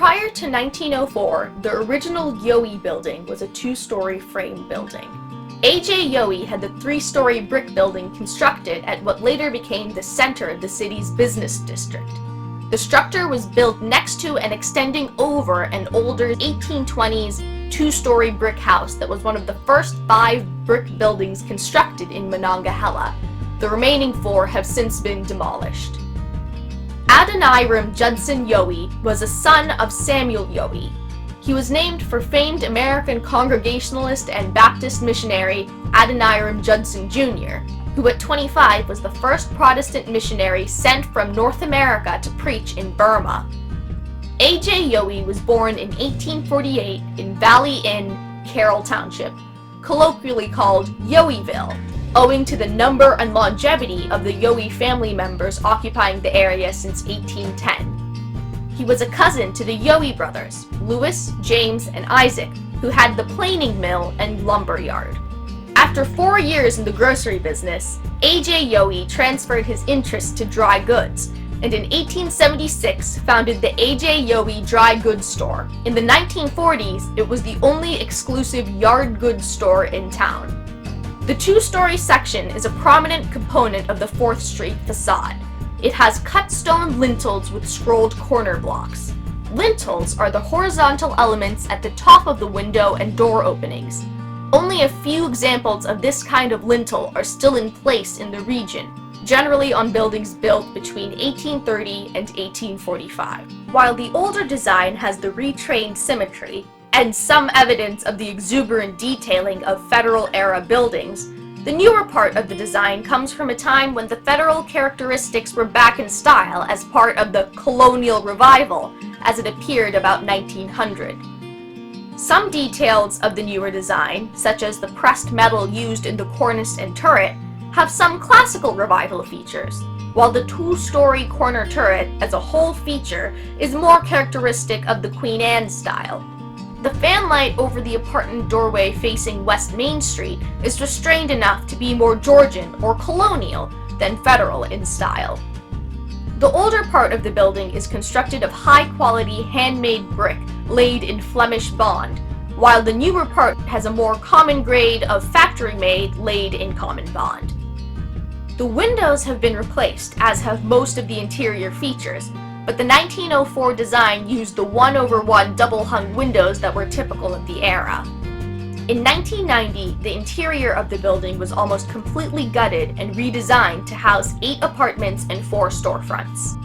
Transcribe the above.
Prior to 1904, the original Yohe building was a two-story frame building. A.J. Yohe had the three-story brick building constructed at what later became the center of the city's business district. The structure was built next to and extending over an older 1820s two-story brick house that was one of the first 5 brick buildings constructed in Monongahela. The remaining 4 have since been demolished. Adoniram Judson Yohe was a son of Samuel Yohe. He was named for famed American Congregationalist and Baptist missionary Adoniram Judson Jr., who at 25 was the first Protestant missionary sent from North America to preach in Burma. A.J. Yohe was born in 1848 in Valley Inn, Carroll Township, colloquially called Yoheville, owing to the number and longevity of the Yohe family members occupying the area since 1810. He was a cousin to the Yohe brothers, Louis, James, and Isaac, who had the planing mill and lumber yard. After 4 years in the grocery business, A.J. Yohe transferred his interest to dry goods, and in 1876 founded the A.J. Yohe Dry Goods Store. In the 1940s, it was the only exclusive yard goods store in town. The two-story section is a prominent component of the 4th Street facade. It has cut stone lintels with scrolled corner blocks. Lintels are the horizontal elements at the top of the window and door openings. Only a few examples of this kind of lintel are still in place in the region, generally on buildings built between 1830 and 1845. While the older design has the retrained symmetry, and some evidence of the exuberant detailing of Federal-era buildings, the newer part of the design comes from a time when the Federal characteristics were back in style as part of the colonial revival, as it appeared about 1900. Some details of the newer design, such as the pressed metal used in the cornice and turret, have some classical revival features, while the two-story corner turret as a whole feature is more characteristic of the Queen Anne style. The fanlight over the apartment doorway facing West Main Street is restrained enough to be more Georgian or colonial than Federal in style. The older part of the building is constructed of high-quality handmade brick laid in Flemish bond, while the newer part has a more common grade of factory-made laid in common bond. The windows have been replaced, as have most of the interior features, but the 1904 design used the 1/1 double-hung windows that were typical of the era. In 1990, the interior of the building was almost completely gutted and redesigned to house 8 apartments and 4 storefronts.